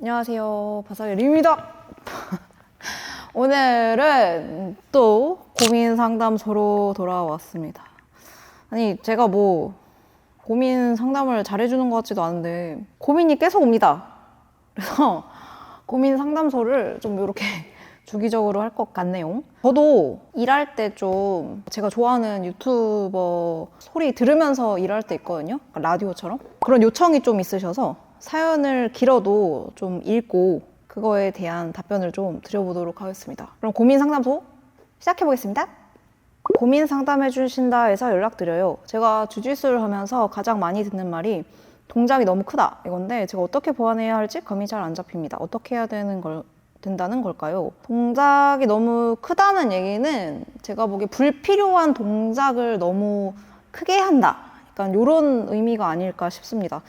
안녕하세요, 바삭의 림입니다. 오늘은 또 고민 상담소로 돌아왔습니다. 아니, 제가 뭐 고민 상담을 잘해주는 것 같지도 않은데 고민이 계속 옵니다. 그래서 고민 상담소를 좀 이렇게 주기적으로 할 것 같네요. 저도 일할 때 좀 제가 좋아하는 유튜버 소리 들으면서 일할 때 있거든요. 라디오처럼. 그런 요청이 좀 있으셔서 사연을 길어도 좀 읽고 그거에 대한 답변을 좀 드려보도록 하겠습니다. 그럼 고민 상담소 시작해보겠습니다. 고민 상담해 주신다 해서 연락드려요. 제가 주짓수를 하면서 가장 많이 듣는 말이 동작이 너무 크다 이건데 제가 어떻게 보완해야 할지 감이 잘 안 잡힙니다. 어떻게 해야 된다는 걸까요? 동작이 너무 크다는 얘기는 제가 보기에 불필요한 동작을 너무 크게 한다. 약간 이런 의미가 아닐까 싶습니다.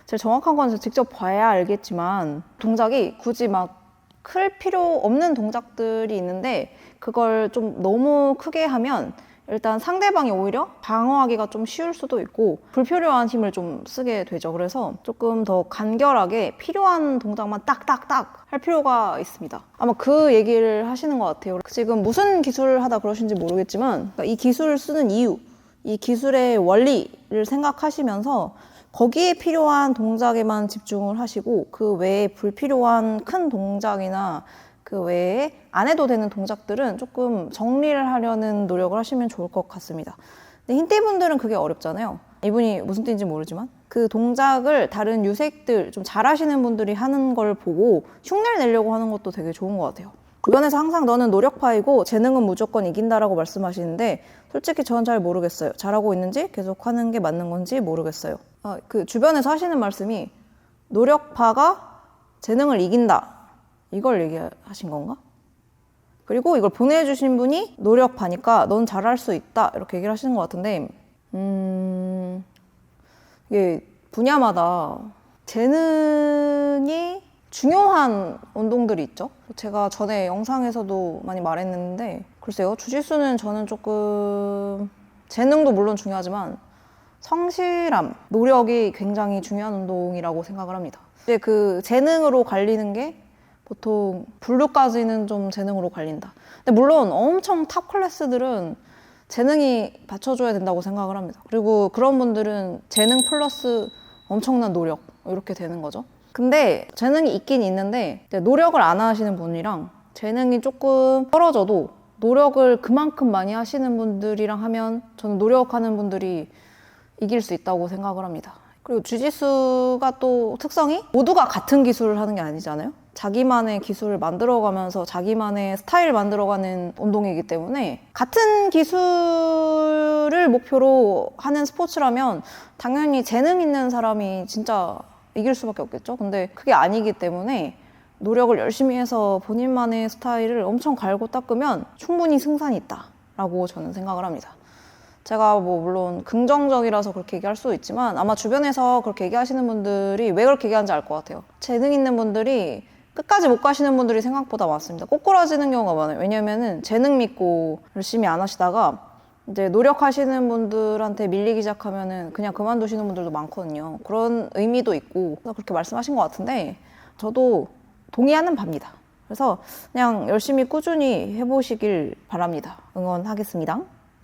제일 정확한 건 직접 봐야 알겠지만 동작이 굳이 막 클 필요 없는 동작들이 있는데 그걸 좀 너무 크게 하면 일단 상대방이 오히려 방어하기가 좀 쉬울 수도 있고 불필요한 힘을 좀 쓰게 되죠. 그래서 조금 더 간결하게 필요한 동작만 딱딱딱 할 필요가 있습니다. 아마 그 얘기를 하시는 것 같아요. 지금 무슨 기술을 하다 그러신지 모르겠지만 이 기술을 쓰는 이유, 이 기술의 원리를 생각하시면서 거기에 필요한 동작에만 집중을 하시고 그 외에 불필요한 큰 동작이나 그 외에 안 해도 되는 동작들은 조금 정리를 하려는 노력을 하시면 좋을 것 같습니다. 근데 흰띠분들은 그게 어렵잖아요. 이분이 무슨 띠인지 모르지만 그 동작을 다른 유색들 좀 잘하시는 분들이 하는 걸 보고 흉내를 내려고 하는 것도 되게 좋은 것 같아요. 주변에서 항상 너는 노력파이고 재능은 무조건 이긴다라고 말씀하시는데 솔직히 저는 잘 모르겠어요. 잘하고 있는지 계속 하는 게 맞는 건지 모르겠어요. 그 주변에서 하시는 말씀이 노력파가 재능을 이긴다 이걸 얘기하신 건가? 그리고 이걸 보내주신 분이 노력파니까 넌 잘할 수 있다 이렇게 얘기를 하시는 것 같은데 이게 분야마다 재능이 중요한 운동들이 있죠. 제가 전에 영상에서도 많이 말했는데 글쎄요, 주짓수는 저는 조금 재능도 물론 중요하지만 성실함, 노력이 굉장히 중요한 운동이라고 생각을 합니다. 이제 그 재능으로 갈리는 게 보통 블루까지는 좀 재능으로 갈린다. 근데 물론 엄청 탑 클래스들은 재능이 받쳐줘야 된다고 생각을 합니다. 그리고 그런 분들은 재능 플러스 엄청난 노력 이렇게 되는 거죠. 근데 재능이 있긴 있는데 노력을 안 하시는 분이랑 재능이 조금 떨어져도 노력을 그만큼 많이 하시는 분들이랑 하면 저는 노력하는 분들이 이길 수 있다고 생각을 합니다. 그리고 주짓수가 또 특성이 모두가 같은 기술을 하는 게 아니잖아요. 자기만의 기술을 만들어가면서 자기만의 스타일을 만들어가는 운동이기 때문에 같은 기술을 목표로 하는 스포츠라면 당연히 재능 있는 사람이 진짜 이길 수밖에 없겠죠. 근데 그게 아니기 때문에 노력을 열심히 해서 본인만의 스타일을 엄청 갈고 닦으면 충분히 승산이 있다라고 저는 생각을 합니다. 제가 뭐 물론 긍정적이라서 그렇게 얘기할 수도 있지만 아마 주변에서 그렇게 얘기하시는 분들이 왜 그렇게 얘기하는지 알 것 같아요. 재능 있는 분들이 끝까지 못 가시는 분들이 생각보다 많습니다. 꼬꾸라지는 경우가 많아요. 왜냐면은 재능 믿고 열심히 안 하시다가 이제 노력하시는 분들한테 밀리기 시작하면은 그냥 그만두시는 분들도 많거든요. 그런 의미도 있고 그렇게 말씀하신 것 같은데 저도 동의하는 바입니다. 그래서 그냥 열심히 꾸준히 해보시길 바랍니다. 응원하겠습니다.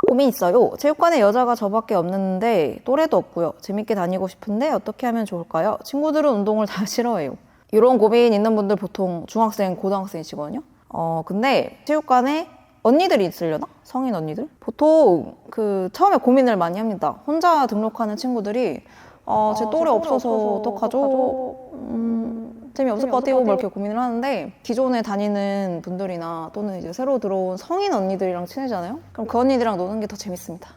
고민 있어요. 체육관에 여자가 저밖에 없는데 또래도 없고요. 재밌게 다니고 싶은데 어떻게 하면 좋을까요? 친구들은 운동을 다 싫어해요. 이런 고민 있는 분들 보통 중학생, 고등학생이시거든요. 근데 체육관에 언니들이 있으려나? 성인 언니들? 보통 처음에 고민을 많이 합니다. 혼자 등록하는 친구들이 제 또래 없어서 어떡하죠? 재미없을 것 같아요. 뭐 이렇게 고민을 하는데 기존에 다니는 분들이나 또는 이제 새로 들어온 성인 언니들이랑 친해잖아요? 그럼 그 언니들이랑 노는 게 더 재밌습니다.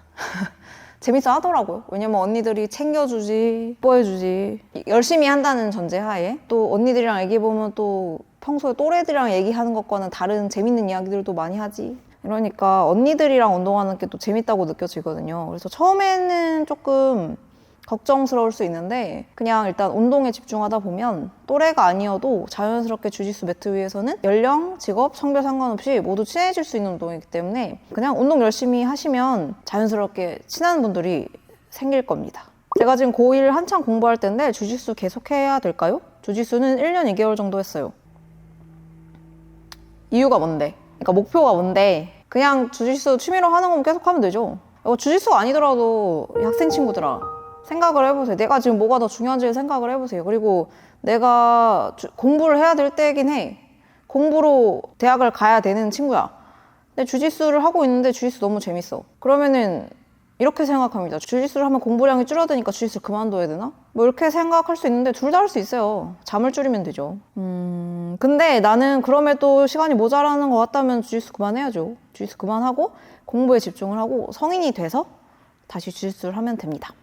재밌어 하더라고요. 왜냐면 언니들이 챙겨주지, 뽀해주지, 열심히 한다는 전제하에 또 언니들이랑 얘기해보면 또 평소에 또래들이랑 얘기하는 것과는 다른 재밌는 이야기들도 많이 하지. 이러니까 언니들이랑 운동하는 게 또 재밌다고 느껴지거든요. 그래서 처음에는 조금 걱정스러울 수 있는데 그냥 일단 운동에 집중하다 보면 또래가 아니어도 자연스럽게 주짓수 매트 위에서는 연령, 직업, 성별 상관없이 모두 친해질 수 있는 운동이기 때문에 그냥 운동 열심히 하시면 자연스럽게 친한 분들이 생길 겁니다. 제가 지금 고1 한창 공부할 때인데 주짓수 계속 해야 될까요? 주짓수는 1년 2개월 정도 했어요. 이유가 뭔데? 그러니까 목표가 뭔데? 그냥 주짓수 취미로 하는 거면 계속 하면 되죠. 주짓수가 아니더라도 학생 친구들아, 생각을 해보세요. 내가 지금 뭐가 더 중요한지 생각을 해보세요. 그리고 내가 공부를 해야 될 때긴 해. 공부로 대학을 가야 되는 친구야. 근데 주짓수를 하고 있는데 주짓수 너무 재밌어. 그러면은 이렇게 생각합니다. 주짓수를 하면 공부량이 줄어드니까 주짓수 그만둬야 되나? 뭐 이렇게 생각할 수 있는데 둘 다 할 수 있어요. 잠을 줄이면 되죠. 근데 나는 그럼에도 시간이 모자라는 것 같다면 주짓수 그만해야죠. 주짓수 그만하고 공부에 집중을 하고 성인이 돼서 다시 주짓수를 하면 됩니다.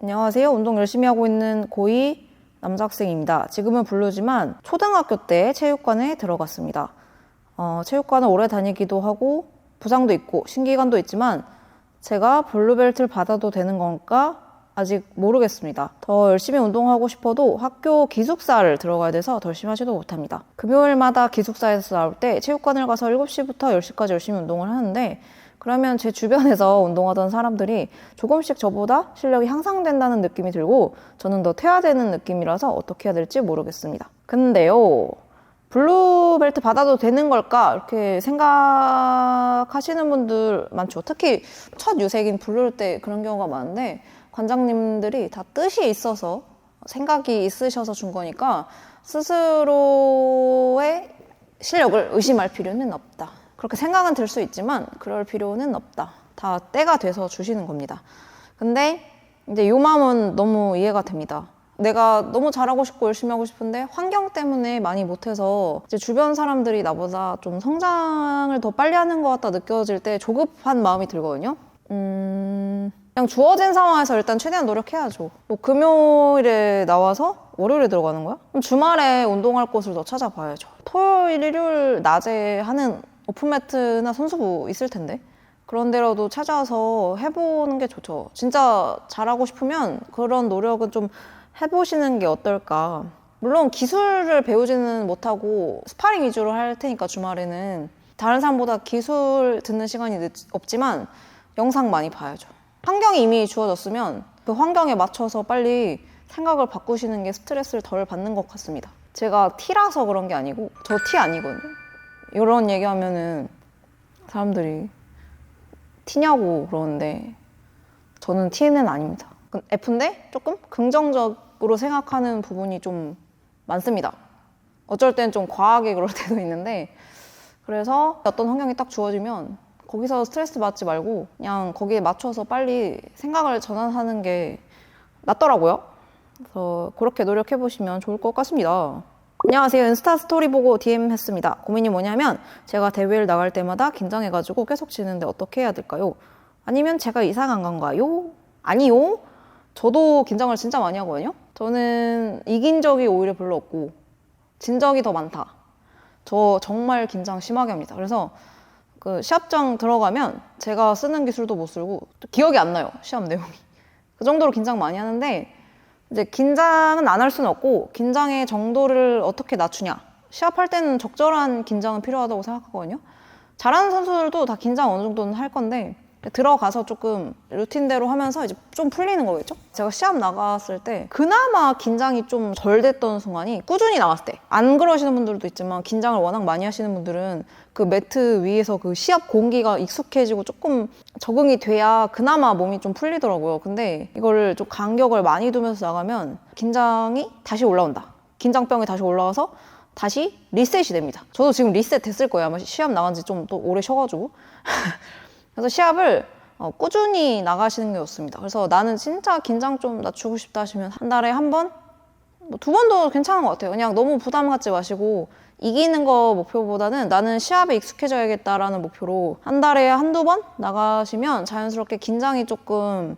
안녕하세요. 운동 열심히 하고 있는 고2 남자 학생입니다. 지금은 블루지만 초등학교 때 체육관에 들어갔습니다. 체육관을 오래 다니기도 하고 부상도 있고 신기관도 있지만 제가 블루벨트를 받아도 되는 건가 아직 모르겠습니다. 더 열심히 운동하고 싶어도 학교 기숙사를 들어가야 돼서 더 열심히 하지도 못합니다. 금요일마다 기숙사에서 나올 때 체육관을 가서 7시부터 10시까지 열심히 운동을 하는데 그러면 제 주변에서 운동하던 사람들이 조금씩 저보다 실력이 향상된다는 느낌이 들고 저는 더 퇴화되는 느낌이라서 어떻게 해야 될지 모르겠습니다. 근데요, 블루벨트 받아도 되는 걸까? 이렇게 생각하시는 분들 많죠. 특히 첫 유색인 블루일 때 그런 경우가 많은데 관장님들이 다 뜻이 있어서 생각이 있으셔서 준 거니까 스스로의 실력을 의심할 필요는 없다. 그렇게 생각은 들 수 있지만 그럴 필요는 없다. 다 때가 돼서 주시는 겁니다. 근데 이제 요 마음은 너무 이해가 됩니다. 내가 너무 잘하고 싶고 열심히 하고 싶은데 환경 때문에 많이 못해서 이제 주변 사람들이 나보다 좀 성장을 더 빨리 하는 것 같다 느껴질 때 조급한 마음이 들거든요. 그냥 주어진 상황에서 일단 최대한 노력해야죠. 뭐 금요일에 나와서 월요일에 들어가는 거야? 그럼 주말에 운동할 곳을 더 찾아봐야죠. 토요일, 일요일 낮에 하는 오픈매트나 선수부 있을 텐데 그런 데라도 찾아서 해보는 게 좋죠. 진짜 잘하고 싶으면 그런 노력은 좀 해보시는 게 어떨까. 물론 기술을 배우지는 못하고 스파링 위주로 할 테니까 주말에는 다른 사람보다 기술 듣는 시간이 없지만 영상 많이 봐야죠. 환경이 이미 주어졌으면 그 환경에 맞춰서 빨리 생각을 바꾸시는 게 스트레스를 덜 받는 것 같습니다. 제가 T라서 그런 게 아니고 저 T 아니거든요. 이런 얘기하면은 사람들이 T냐고 그러는데 저는 T는 아닙니다. F인데 조금 긍정적으로 생각하는 부분이 좀 많습니다. 어쩔 땐 좀 과하게 그럴 때도 있는데 그래서 어떤 환경이 딱 주어지면 거기서 스트레스 받지 말고 그냥 거기에 맞춰서 빨리 생각을 전환하는 게 낫더라고요. 그래서 그렇게 노력해보시면 좋을 것 같습니다. 안녕하세요. 인스타 스토리 보고 DM 했습니다. 고민이 뭐냐면 제가 대회를 나갈 때마다 긴장해가지고 계속 지는데 어떻게 해야 될까요? 아니면 제가 이상한 건가요? 아니요. 저도 긴장을 진짜 많이 하거든요. 저는 이긴 적이 오히려 별로 없고 진 적이 더 많다. 저 정말 긴장 심하게 합니다. 그래서 그 시합장 들어가면 제가 쓰는 기술도 못 쓰고 기억이 안 나요. 시합 내용이. 그 정도로 긴장 많이 하는데 이제 긴장은 안 할 수는 없고 긴장의 정도를 어떻게 낮추냐. 시합할 때는 적절한 긴장은 필요하다고 생각하거든요. 잘하는 선수들도 다 긴장 어느 정도는 할 건데 들어가서 조금 루틴대로 하면서 이제 좀 풀리는 거겠죠? 제가 시합 나갔을 때 그나마 긴장이 좀 덜 됐던 순간이 꾸준히 나갔을 때. 안 그러시는 분들도 있지만 긴장을 워낙 많이 하시는 분들은 그 매트 위에서 그 시합 공기가 익숙해지고 조금 적응이 돼야 그나마 몸이 좀 풀리더라고요. 근데 이거를 좀 간격을 많이 두면서 나가면 긴장이 다시 올라온다. 긴장병이 다시 올라와서 다시 리셋이 됩니다. 저도 지금 리셋 됐을 거예요. 아마 시합 나간 지 좀 또 오래 쉬어가지고. 그래서 시합을 꾸준히 나가시는 게 좋습니다. 그래서 나는 진짜 긴장 좀 낮추고 싶다 하시면 한 달에 한 번? 뭐 두 번도 괜찮은 것 같아요. 그냥 너무 부담 갖지 마시고 이기는 거 목표보다는 나는 시합에 익숙해져야겠다라는 목표로 한 달에 한두 번 나가시면 자연스럽게 긴장이 조금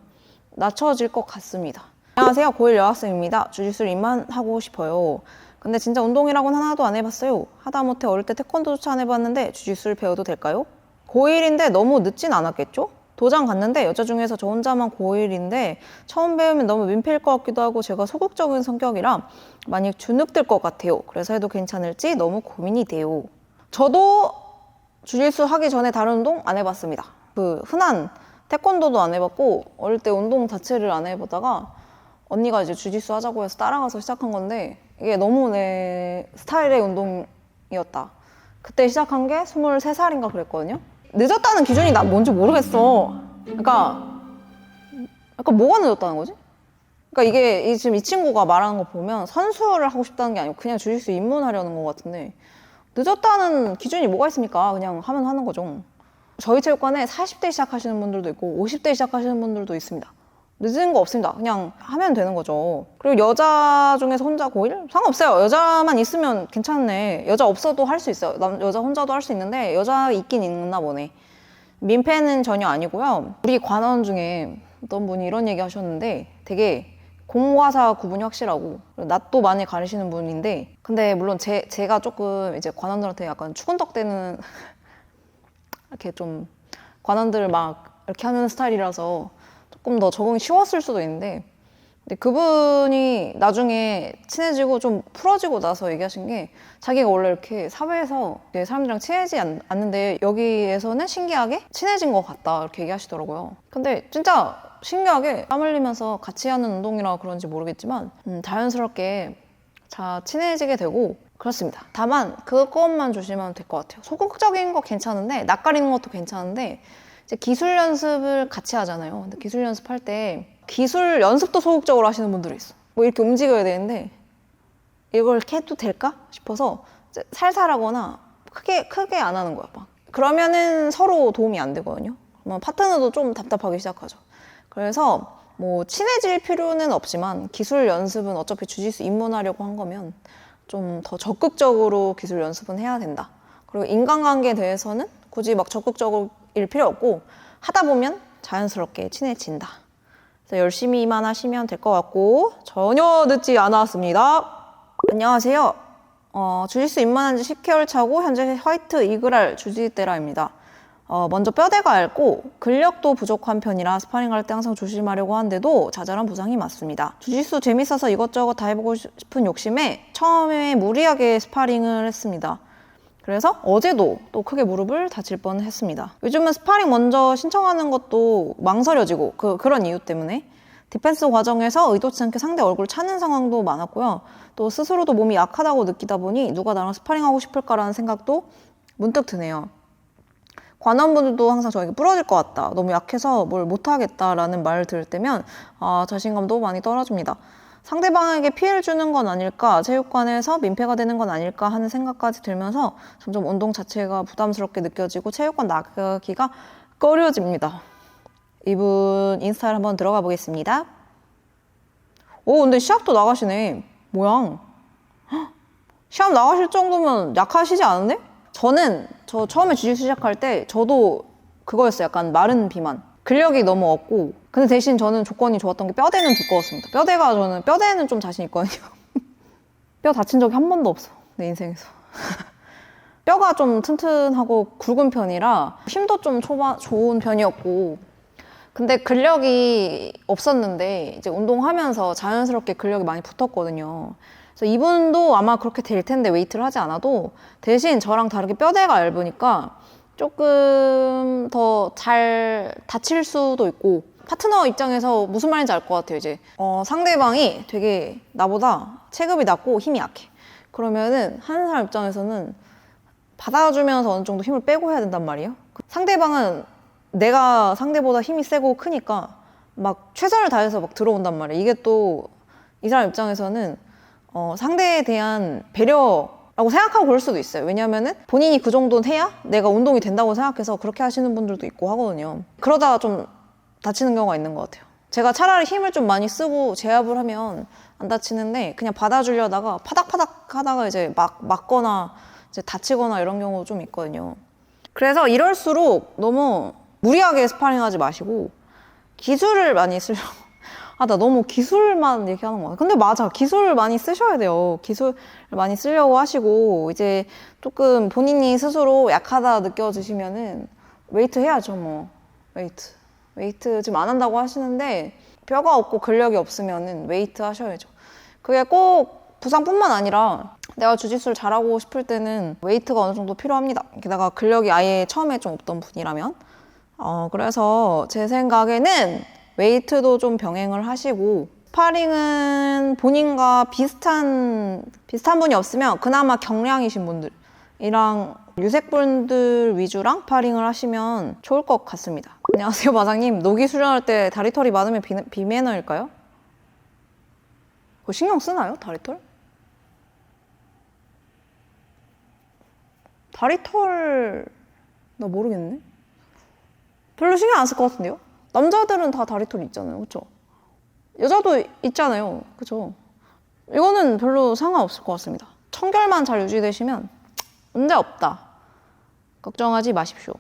낮춰질 것 같습니다. 안녕하세요. 고1 여학생입니다. 주짓수를 입문하고 싶어요. 근데 진짜 운동이라고는 하나도 안 해봤어요. 하다못해 어릴 때 태권도조차 안 해봤는데 주짓수를 배워도 될까요? 고1인데 너무 늦진 않았겠죠? 도장 갔는데 여자 중에서 저 혼자만 고1인데 처음 배우면 너무 민폐일 것 같기도 하고 제가 소극적인 성격이라 많이 주눅들 것 같아요. 그래서 해도 괜찮을지 너무 고민이 돼요. 저도 주짓수 하기 전에 다른 운동 안 해봤습니다. 그 흔한 태권도도 안 해봤고 어릴 때 운동 자체를 안 해보다가 언니가 이제 주짓수 하자고 해서 따라가서 시작한 건데 이게 너무 내 스타일의 운동이었다. 그때 시작한 게 23살인가 그랬거든요. 늦었다는 기준이 난 뭔지 모르겠어. 그러니까 뭐가 늦었다는 거지? 그러니까 이게 지금 이 친구가 말하는 거 보면 선수를 하고 싶다는 게 아니고 그냥 주짓수 입문하려는 것 같은데, 늦었다는 기준이 뭐가 있습니까? 그냥 하면 하는 거죠. 저희 체육관에 40대 시작하시는 분들도 있고 50대 시작하시는 분들도 있습니다. 늦은 거 없습니다. 그냥 하면 되는 거죠. 그리고 여자 중에서 혼자 고1? 상관없어요. 여자만 있으면 괜찮네. 여자 없어도 할 수 있어요. 여자 혼자도 할 수 있는데 여자 있긴 있나 보네. 민폐는 전혀 아니고요. 우리 관원 중에 어떤 분이 이런 얘기 하셨는데, 되게 공과사 구분이 확실하고 낯도 많이 가리시는 분인데, 근데 물론 제가 조금 이제 관원들한테 약간 추근덕대는 이렇게 좀 관원들 막 이렇게 하는 스타일이라서 조금 더 적응이 쉬웠을 수도 있는데, 근데 그분이 나중에 친해지고 좀 풀어지고 나서 얘기하신 게, 자기가 원래 이렇게 사회에서 사람들이랑 친해지지 않는데 여기에서는 신기하게 친해진 것 같다, 이렇게 얘기하시더라고요. 근데 진짜 신기하게 땀 흘리면서 같이 하는 운동이라 그런지 모르겠지만 자연스럽게 친해지게 되고 그렇습니다. 다만 그것만 조심하면 될 것 같아요. 소극적인 거 괜찮은데, 낯가리는 것도 괜찮은데, 이제 기술 연습을 같이 하잖아요. 근데 기술 연습할 때 기술 연습도 소극적으로 하시는 분들이 있어. 뭐 이렇게 움직여야 되는데 이걸 이렇게 해도 될까 싶어서 살살 하거나 크게 안 하는 거야. 막. 그러면은 서로 도움이 안 되거든요. 그러면 파트너도 좀 답답하기 시작하죠. 그래서 뭐 친해질 필요는 없지만 기술 연습은 어차피 주짓수 입문하려고 한 거면 좀 더 적극적으로 기술 연습은 해야 된다. 그리고 인간관계에 대해서는 굳이 막 적극적일 필요 없고, 하다 보면 자연스럽게 친해진다. 그래서 열심히만 하시면 될 것 같고, 전혀 늦지 않았습니다. 안녕하세요. 주짓수 입문한 지 10개월 차고 현재 화이트 이글알 주짓대라입니다. 먼저 뼈대가 얇고 근력도 부족한 편이라 스파링할 때 항상 조심하려고 하는데도 자잘한 부상이 많습니다. 주짓수 재밌어서 이것저것 다 해보고 싶은 욕심에 처음에 무리하게 스파링을 했습니다. 그래서 어제도 또 크게 무릎을 다칠 뻔했습니다. 요즘은 스파링 먼저 신청하는 것도 망설여지고 그런 이유 때문에 디펜스 과정에서 의도치 않게 상대 얼굴 차는 상황도 많았고요. 또 스스로도 몸이 약하다고 느끼다 보니 누가 나랑 스파링하고 싶을까라는 생각도 문득 드네요. 관원분들도 항상 저에게 부러질 것 같다, 너무 약해서 뭘 못하겠다라는 말을 들을 때면 자신감도 많이 떨어집니다. 상대방에게 피해를 주는 건 아닐까, 체육관에서 민폐가 되는 건 아닐까 하는 생각까지 들면서 점점 운동 자체가 부담스럽게 느껴지고 체육관 나가기가 꺼려집니다. 이분 인스타를 한번 들어가 보겠습니다. 오, 근데 시합도 나가시네. 뭐야? 시합 나가실 정도면 약하시지 않은데? 저 처음에 주짓수 시작할 때 저도 그거였어요. 약간 마른 비만. 근력이 너무 없고, 근데 대신 저는 조건이 좋았던 게 뼈대는 두꺼웠습니다. 저는 뼈대는 좀 자신 있거든요. 뼈 다친 적이 한 번도 없어, 내 인생에서. 뼈가 좀 튼튼하고 굵은 편이라 힘도 좀 좋은 편이었고, 근데 근력이 없었는데 이제 운동하면서 자연스럽게 근력이 많이 붙었거든요. 그래서 이분도 아마 그렇게 될 텐데, 웨이트를 하지 않아도 대신 저랑 다르게 뼈대가 얇으니까 조금 더 잘 다칠 수도 있고, 파트너 입장에서 무슨 말인지 알 것 같아요. 이제 상대방이 되게 나보다 체급이 낮고 힘이 약해. 그러면은 하는 사람 입장에서는 받아주면서 어느 정도 힘을 빼고 해야 된단 말이에요. 상대방은 내가 상대보다 힘이 세고 크니까 막 최선을 다해서 막 들어온단 말이에요. 이게 또 이 사람 입장에서는 상대에 대한 배려라고 생각하고 그럴 수도 있어요. 왜냐면은 본인이 그 정도는 해야 내가 운동이 된다고 생각해서 그렇게 하시는 분들도 있고 하거든요. 그러다가 좀 다치는 경우가 있는 것 같아요. 제가 차라리 힘을 좀 많이 쓰고 제압을 하면 안 다치는데, 그냥 받아주려다가 파닥파닥 하다가 이제 맞거나 이제 다치거나 이런 경우도 좀 있거든요. 그래서 이럴수록 너무 무리하게 스파링 하지 마시고 기술을 많이 쓰려고. 나 너무 기술만 얘기하는 거 같아. 근데 맞아, 기술을 많이 쓰셔야 돼요. 기술을 많이 쓰려고 하시고, 이제 조금 본인이 스스로 약하다 느껴지시면은 웨이트 해야죠. 뭐 웨이트 지금 안 한다고 하시는데, 뼈가 없고 근력이 없으면은 웨이트 하셔야죠. 그게 꼭 부상뿐만 아니라 내가 주짓수를 잘하고 싶을 때는 웨이트가 어느 정도 필요합니다. 게다가 근력이 아예 처음에 좀 없던 분이라면. 그래서 제 생각에는 웨이트도 좀 병행을 하시고, 스파링은 본인과 비슷한 분이 없으면 그나마 경량이신 분들이랑 유색분들 위주랑 스파링을 하시면 좋을 것 같습니다. 안녕하세요, 마장님. 노기 수련할 때 다리털이 많으면 비매너일까요? 그거 신경 쓰나요, 다리털? 다리털 나 모르겠네. 별로 신경 안 쓸 것 같은데요? 남자들은 다 다리털 있잖아요, 그렇죠? 여자도 있잖아요, 그렇죠? 이거는 별로 상관없을 것 같습니다. 청결만 잘 유지되시면 문제 없다. 걱정하지 마십시오.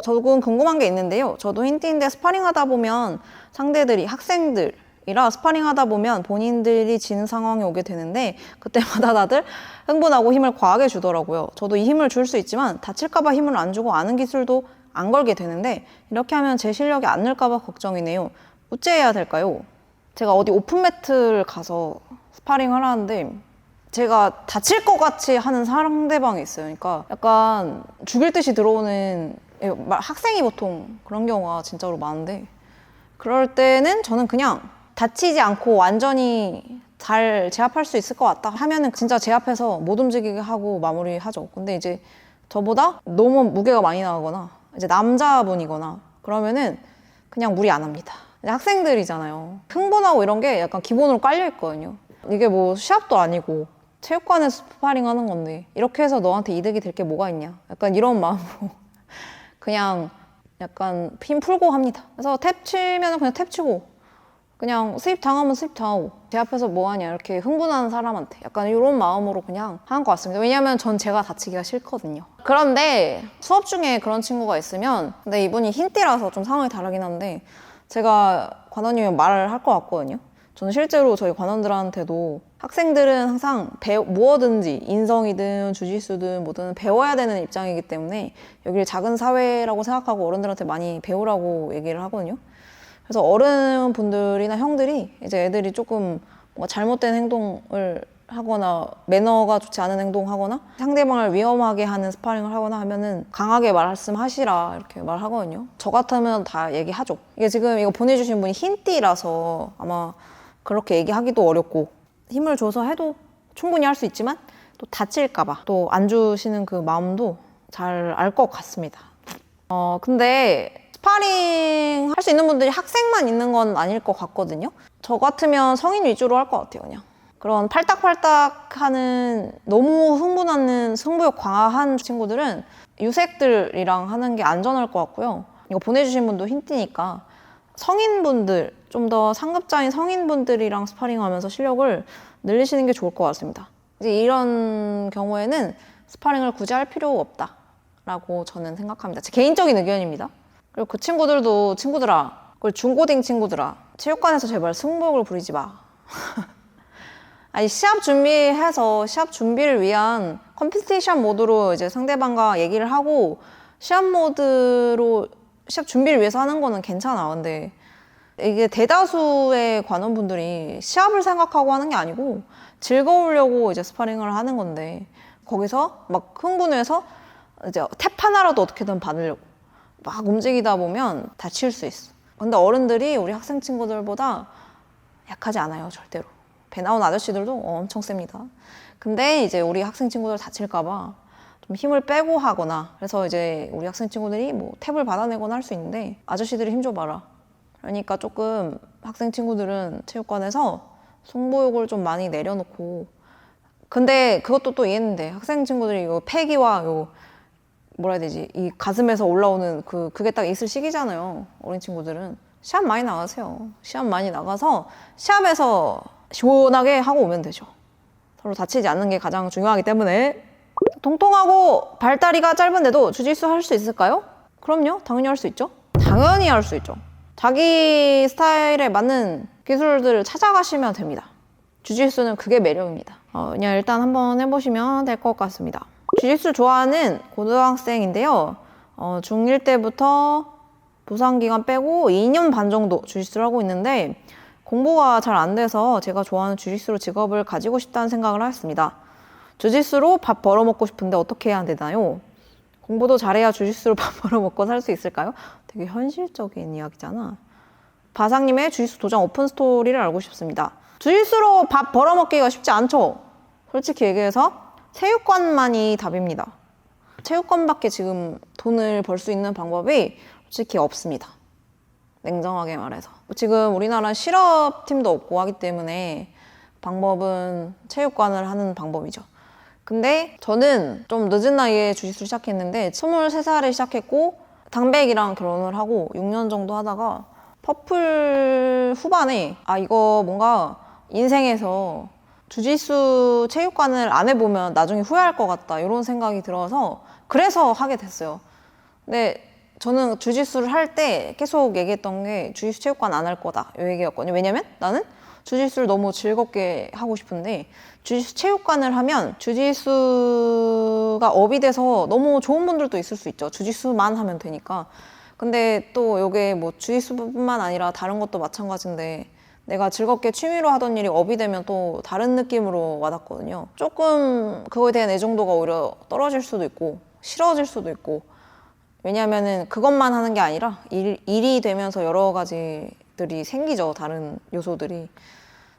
조금 궁금한 게 있는데요. 저도 힌트인데 스파링 하다 보면 상대들이 학생들이라 스파링 하다 보면 본인들이 지는 상황이 오게 되는데 그때마다 다들 흥분하고 힘을 과하게 주더라고요. 저도 이 힘을 줄 수 있지만 다칠까봐 힘을 안 주고 아는 기술도 안 걸게 되는데 이렇게 하면 제 실력이 안 늘까봐 걱정이네요. 어째해야 될까요? 제가 어디 오픈매트를 가서 스파링 하라는데 제가 다칠 것 같이 하는 상대방이 있어요. 그러니까 약간 죽일 듯이 들어오는 학생이 보통 그런 경우가 진짜로 많은데 그럴 때는 저는 그냥 다치지 않고 완전히 잘 제압할 수 있을 것 같다 하면은 진짜 제압해서 못 움직이게 하고 마무리하죠. 근데 이제 저보다 너무 무게가 많이 나가거나 이제 남자분이거나 그러면은 그냥 무리 안 합니다. 학생들이잖아요. 흥분하고 이런 게 약간 기본으로 깔려 있거든요. 이게 뭐 시합도 아니고 체육관에서 스파링 하는 건데 이렇게 해서 너한테 이득이 될 게 뭐가 있냐 약간 이런 마음으로 그냥 약간 힘 풀고 합니다. 그래서 탭 치면 그냥 탭 치고 그냥 스윕 당하면 스윕 당하고 제 앞에서 뭐하냐 이렇게 흥분하는 사람한테 약간 이런 마음으로 그냥 하는 것 같습니다. 왜냐면 전 제가 다치기가 싫거든요. 그런데 수업 중에 그런 친구가 있으면 근데 이분이 흰띠라서 좀 상황이 다르긴 한데 제가 관원이면 말을 할 것 같거든요. 저는 실제로 저희 관원들한테도 학생들은 항상 무엇든지 인성이든 주짓수든 뭐든 배워야 되는 입장이기 때문에 여기를 작은 사회라고 생각하고 어른들한테 많이 배우라고 얘기를 하거든요. 그래서 어른분들이나 형들이 이제 애들이 조금 뭔가 잘못된 행동을 하거나 매너가 좋지 않은 행동하거나 상대방을 위험하게 하는 스파링을 하거나 하면은 강하게 말씀하시라 이렇게 말하거든요. 저 같으면 다 얘기하죠. 이게 지금 이거 보내주신 분이 흰띠라서 아마 그렇게 얘기하기도 어렵고 힘을 줘서 해도 충분히 할 수 있지만 또 다칠까봐 또 안 주시는 그 마음도 잘 알 것 같습니다. 근데 스파링 할 수 있는 분들이 학생만 있는 건 아닐 것 같거든요. 저 같으면 성인 위주로 할 것 같아요. 그냥 그런 팔딱팔딱 하는 너무 흥분하는 승부욕 강한 친구들은 유색들이랑 하는 게 안전할 것 같고요. 이거 보내주신 분도 흰띠니까 성인분들, 좀 더 상급자인 성인분들이랑 스파링하면서 실력을 늘리시는 게 좋을 것 같습니다. 이제 이런 경우에는 스파링을 굳이 할 필요 없다라고 저는 생각합니다. 제 개인적인 의견입니다. 그리고 그 친구들도 친구들아, 그리고 중고딩 친구들아, 체육관에서 제발 승부욕을 부리지 마. 아니 시합 준비해서 시합 준비를 위한 컴피티션 모드로 이제 상대방과 얘기를 하고 시합 모드로 시합 준비를 위해서 하는 거는 괜찮아. 근데 이게 대다수의 관원분들이 시합을 생각하고 하는 게 아니고 즐거우려고 이제 스파링을 하는 건데 거기서 막 흥분해서 이제 탭 하나라도 어떻게든 받으려고 막 움직이다 보면 다칠 수 있어. 근데 어른들이 우리 학생 친구들보다 약하지 않아요, 절대로. 배 나온 아저씨들도 엄청 셉니다. 근데 이제 우리 학생 친구들 다칠까봐 좀 힘을 빼고 하거나 그래서 이제 우리 학생 친구들이 뭐 탭을 받아내거나 할 수 있는데 아저씨들이 힘 줘봐라. 그러니까 조금 학생 친구들은 체육관에서 승부욕을 좀 많이 내려놓고 근데 그것도 또 이해했는데 학생 친구들이 이거 패기와 요 뭐라 해야 되지 이 가슴에서 올라오는 그게 딱 있을 시기잖아요. 어린 친구들은 시합 많이 나가세요. 시합 많이 나가서 시합에서 시원하게 하고 오면 되죠. 서로 다치지 않는 게 가장 중요하기 때문에 통통하고 발다리가 짧은데도 주짓수 할 수 있을까요? 그럼요. 당연히 할 수 있죠. 당연히 할 수 있죠. 자기 스타일에 맞는 기술들을 찾아가시면 됩니다. 주짓수는 그게 매력입니다. 그냥 일단 한번 해보시면 될 것 같습니다. 주짓수 좋아하는 고등학생인데요. 중1 때부터 부상기간 빼고 2년 반 정도 주짓수를 하고 있는데 공부가 잘 안 돼서 제가 좋아하는 주짓수로 직업을 가지고 싶다는 생각을 했습니다. 주짓수로 밥 벌어먹고 싶은데 어떻게 해야 되나요? 공부도 잘해야 주짓수로 밥 벌어먹고 살 수 있을까요? 되게 현실적인 이야기잖아. 바상님의 주짓수 도장 오픈 스토리를 알고 싶습니다. 주짓수로 밥 벌어먹기가 쉽지 않죠? 솔직히 얘기해서 체육관만이 답입니다. 체육관밖에 지금 돈을 벌 수 있는 방법이 솔직히 없습니다. 냉정하게 말해서. 지금 우리나라 실업팀도 없고 하기 때문에 방법은 체육관을 하는 방법이죠. 근데 저는 좀 늦은 나이에 주짓수를 시작했는데 23살에 시작했고 당백이랑 결혼을 하고 6년 정도 하다가 퍼플 후반에 이거 뭔가 인생에서 주짓수 체육관을 안 해보면 나중에 후회할 것 같다 이런 생각이 들어서 그래서 하게 됐어요. 근데 저는 주짓수를 할 때 계속 얘기했던 게 주짓수 체육관 안 할 거다 이 얘기였거든요. 왜냐면 나는 주짓수를 너무 즐겁게 하고 싶은데 주짓수 체육관을 하면 주짓수가 업이 돼서 너무 좋은 분들도 있을 수 있죠. 주짓수만 하면 되니까. 근데 또 이게 뭐 주짓수뿐만 아니라 다른 것도 마찬가지인데 내가 즐겁게 취미로 하던 일이 업이 되면 또 다른 느낌으로 와닿거든요. 조금 그거에 대한 애정도가 오히려 떨어질 수도 있고 싫어질 수도 있고 왜냐면은 그것만 하는 게 아니라 일이 되면서 여러 가지들이 생기죠. 다른 요소들이.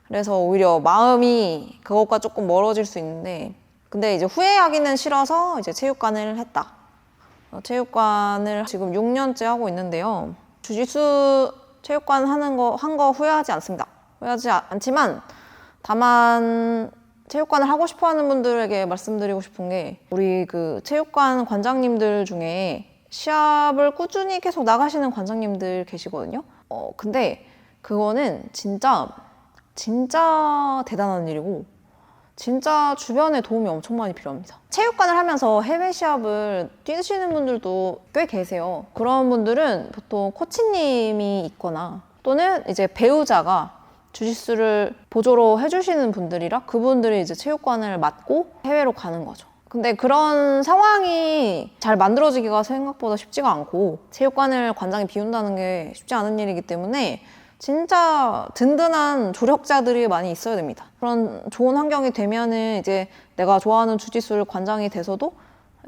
그래서 오히려 마음이 그것과 조금 멀어질 수 있는데 근데 이제 후회하기는 싫어서 이제 체육관을 했다. 체육관을 지금 6년째 하고 있는데요. 주짓수 체육관 한 거 후회하지 않습니다. 후회하지 않지만 다만 체육관을 하고 싶어 하는 분들에게 말씀드리고 싶은 게 우리 그 체육관 관장님들 중에 시합을 꾸준히 계속 나가시는 관장님들 계시거든요. 근데 그거는 진짜 대단한 일이고 진짜 주변에 도움이 엄청 많이 필요합니다. 체육관을 하면서 해외 시합을 뛰시는 분들도 꽤 계세요. 그런 분들은 보통 코치님이 있거나 또는 이제 배우자가 주짓수를 보조로 해주시는 분들이라 그분들이 이제 체육관을 맡고 해외로 가는 거죠. 근데 그런 상황이 잘 만들어지기가 생각보다 쉽지가 않고 체육관을 관장이 비운다는 게 쉽지 않은 일이기 때문에 진짜 든든한 조력자들이 많이 있어야 됩니다. 그런 좋은 환경이 되면은 이제 내가 좋아하는 주짓수를 관장이 돼서도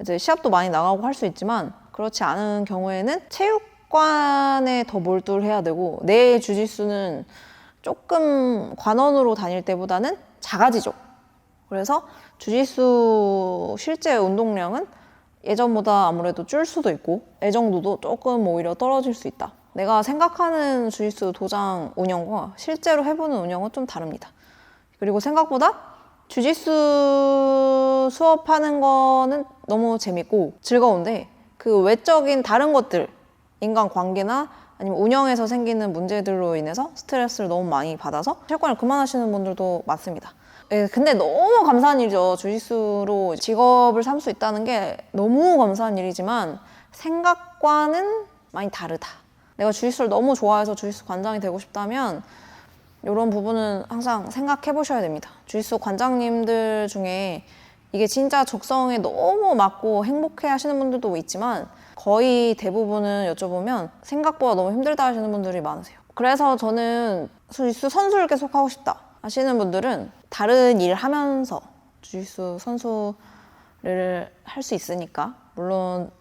이제 시합도 많이 나가고 할 수 있지만 그렇지 않은 경우에는 체육관에 더 몰두를 해야 되고 내 주짓수는 조금 관원으로 다닐 때보다는 작아지죠. 그래서 주짓수 실제 운동량은 예전보다 아무래도 줄 수도 있고 애정도도 조금 오히려 떨어질 수 있다. 내가 생각하는 주짓수 도장 운영과 실제로 해보는 운영은 좀 다릅니다. 그리고 생각보다 주짓수 수업하는 거는 너무 재밌고 즐거운데 그 외적인 다른 것들, 인간관계나 아니면 운영에서 생기는 문제들로 인해서 스트레스를 너무 많이 받아서 체육관을 그만하시는 분들도 많습니다. 근데 너무 감사한 일이죠. 주짓수로 직업을 삼을 수 있다는 게 너무 감사한 일이지만 생각과는 많이 다르다. 내가 주짓수를 너무 좋아해서 주짓수 관장이 되고 싶다면 이런 부분은 항상 생각해 보셔야 됩니다. 주짓수 관장님들 중에 이게 진짜 적성에 너무 맞고 행복해 하시는 분들도 있지만 거의 대부분은 여쭤보면 생각보다 너무 힘들다 하시는 분들이 많으세요. 그래서 저는 주짓수 선수를 계속 하고 싶다 하시는 분들은 다른 일 하면서 주짓수 선수를 할 수 있으니까 물론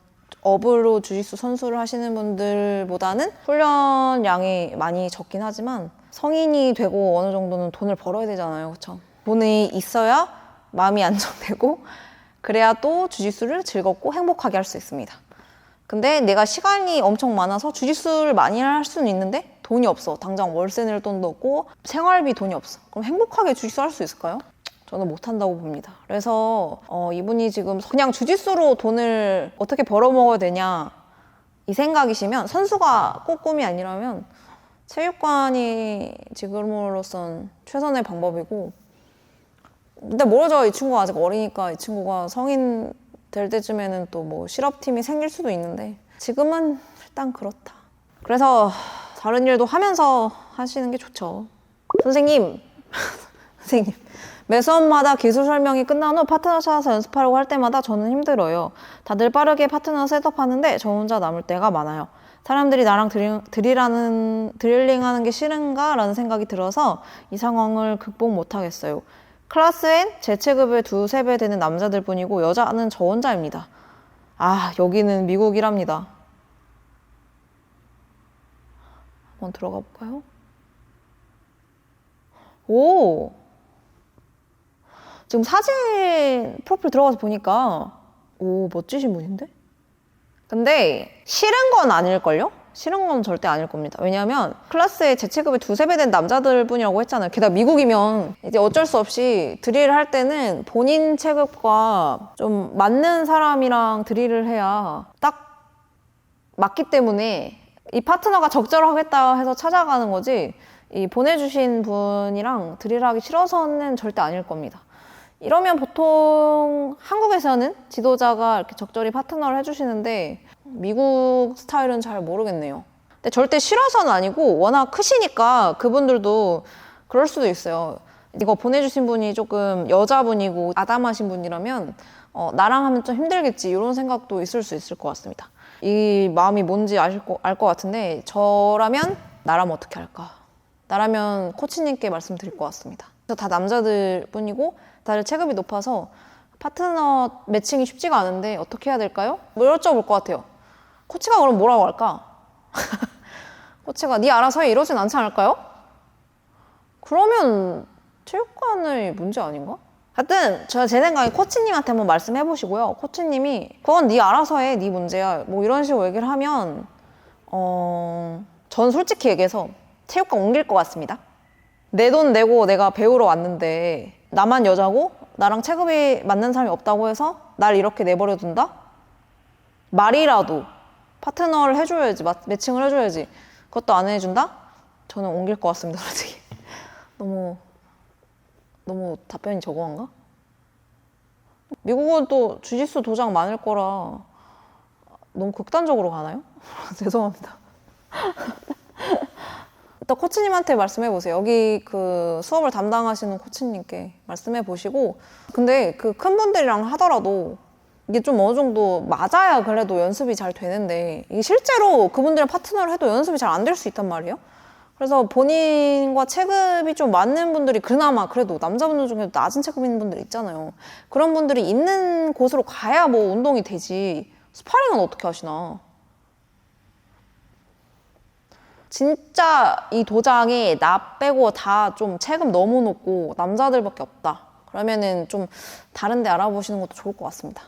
업으로 주짓수 선수를 하시는 분들보다는 훈련량이 많이 적긴 하지만 성인이 되고 어느 정도는 돈을 벌어야 되잖아요. 그렇죠? 돈이 있어야 마음이 안정되고 그래야 또 주짓수를 즐겁고 행복하게 할 수 있습니다. 근데 내가 시간이 엄청 많아서 주짓수를 많이 할 수는 있는데 돈이 없어. 당장 월세 낼 돈도 없고 생활비 돈이 없어. 그럼 행복하게 주짓수 할 수 있을까요? 저는 못한다고 봅니다. 그래서 이분이 지금 그냥 주짓수로 돈을 어떻게 벌어먹어야 되냐 이 생각이시면 선수가 꼭 꿈이 아니라면 체육관이 지금으로선 최선의 방법이고 근데 모르죠. 이 친구가 아직 어리니까 이 친구가 성인 될 때쯤에는 또 뭐 실업팀이 생길 수도 있는데 지금은 일단 그렇다. 그래서 다른 일도 하면서 하시는 게 좋죠. 선생님 매 수업마다 기술 설명이 끝난 후 파트너 찾아서 연습하려고 할 때마다 저는 힘들어요. 다들 빠르게 파트너 셋업하는데 저 혼자 남을 때가 많아요. 사람들이 나랑 드릴링하는 게 싫은가? 라는 생각이 들어서 이 상황을 극복 못하겠어요. 클래스엔 제 체급의 2~3배 되는 남자들 뿐이고 여자는 저 혼자입니다. 여기는 미국이랍니다. 한번 들어가 볼까요? 오! 지금 사진 프로필 들어가서 보니까 오, 멋지신 분인데? 근데 싫은 건 아닐걸요? 싫은 건 절대 아닐 겁니다. 왜냐하면 클래스에 제 체급이 2~3배 된 남자들 뿐이라고 했잖아요. 게다가 미국이면 이제 어쩔 수 없이 드릴을 할 때는 본인 체급과 좀 맞는 사람이랑 드릴을 해야 딱 맞기 때문에 이 파트너가 적절하겠다 해서 찾아가는 거지, 이 보내주신 분이랑 드릴하기 싫어서는 절대 아닐 겁니다. 이러면 보통 한국에서는 지도자가 이렇게 적절히 파트너를 해주시는데 미국 스타일은 잘 모르겠네요. 근데 절대 싫어서는 아니고 워낙 크시니까 그분들도 그럴 수도 있어요. 이거 보내주신 분이 조금 여자분이고 아담하신 분이라면 나랑 하면 좀 힘들겠지 이런 생각도 있을 수 있을 것 같습니다. 이 마음이 뭔지 알 것 같은데 저라면 나라면 어떻게 할까? 나라면 코치님께 말씀드릴 것 같습니다. 다 남자들 뿐이고 다들 체급이 높아서 파트너 매칭이 쉽지가 않은데 어떻게 해야 될까요? 뭐 여쭤볼 것 같아요. 코치가 그럼 뭐라고 할까? 코치가 네 알아서 해 이러진 않지 않을까요? 그러면 체육관의 문제 아닌가? 하여튼 제 생각에 코치님한테 한번 말씀해 보시고요. 코치님이 그건 네 알아서 해, 네 문제야 뭐 이런 식으로 얘기를 하면 전 솔직히 얘기해서 체육관 옮길 것 같습니다. 내 돈 내고 내가 배우러 왔는데 나만 여자고 나랑 체급이 맞는 사람이 없다고 해서 날 이렇게 내버려 둔다? 말이라도 파트너를 해줘야지, 매칭을 해줘야지. 그것도 안 해준다? 저는 옮길 것 같습니다, 솔직히. 너무 답변이 저거한가? 미국은 또 주짓수 도장 많을 거라 너무 극단적으로 가나요? 죄송합니다. 일단 코치님한테 말씀해 보세요. 여기 그 수업을 담당하시는 코치님께 말씀해 보시고, 근데 그 큰 분들이랑 하더라도 이게 좀 어느 정도 맞아야 그래도 연습이 잘 되는데 이게 실제로 그분들이랑 파트너를 해도 연습이 잘 안 될 수 있단 말이에요. 그래서 본인과 체급이 좀 맞는 분들이 그나마 그래도 남자분들 중에도 낮은 체급 있는 분들 있잖아요. 그런 분들이 있는 곳으로 가야 뭐 운동이 되지. 스파링은 어떻게 하시나? 진짜 이 도장에 나 빼고 다 좀 체급 너무 높고 남자들밖에 없다. 그러면은 좀 다른 데 알아보시는 것도 좋을 것 같습니다.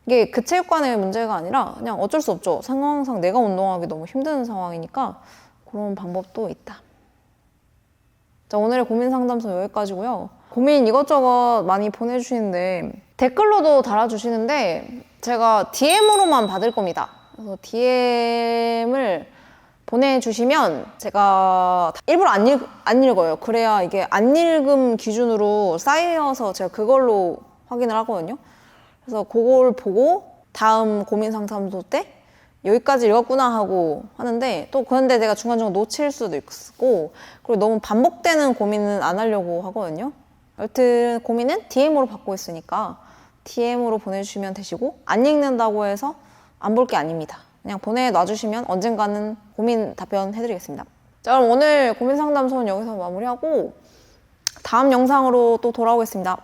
이게 그 체육관의 문제가 아니라 그냥 어쩔 수 없죠. 상황상 내가 운동하기 너무 힘든 상황이니까 그런 방법도 있다. 자, 오늘의 고민 상담소 여기까지고요. 고민 이것저것 많이 보내주시는데 댓글로도 달아주시는데 제가 DM으로만 받을 겁니다. 그래서 DM을 보내주시면 제가 일부러 안 읽어요. 그래야 이게 안 읽음 기준으로 쌓여서 제가 그걸로 확인을 하거든요. 그래서 그걸 보고 다음 고민 상담소 때 여기까지 읽었구나 하고 하는데, 또 그런데 내가 중간중간 놓칠 수도 있고, 그리고 너무 반복되는 고민은 안 하려고 하거든요. 여튼 고민은 DM으로 받고 있으니까 DM으로 보내주시면 되시고, 안 읽는다고 해서 안 볼 게 아닙니다. 그냥 보내놔주시면 언젠가는 고민 답변 해드리겠습니다. 자, 그럼 오늘 고민 상담소는 여기서 마무리하고 다음 영상으로 또 돌아오겠습니다.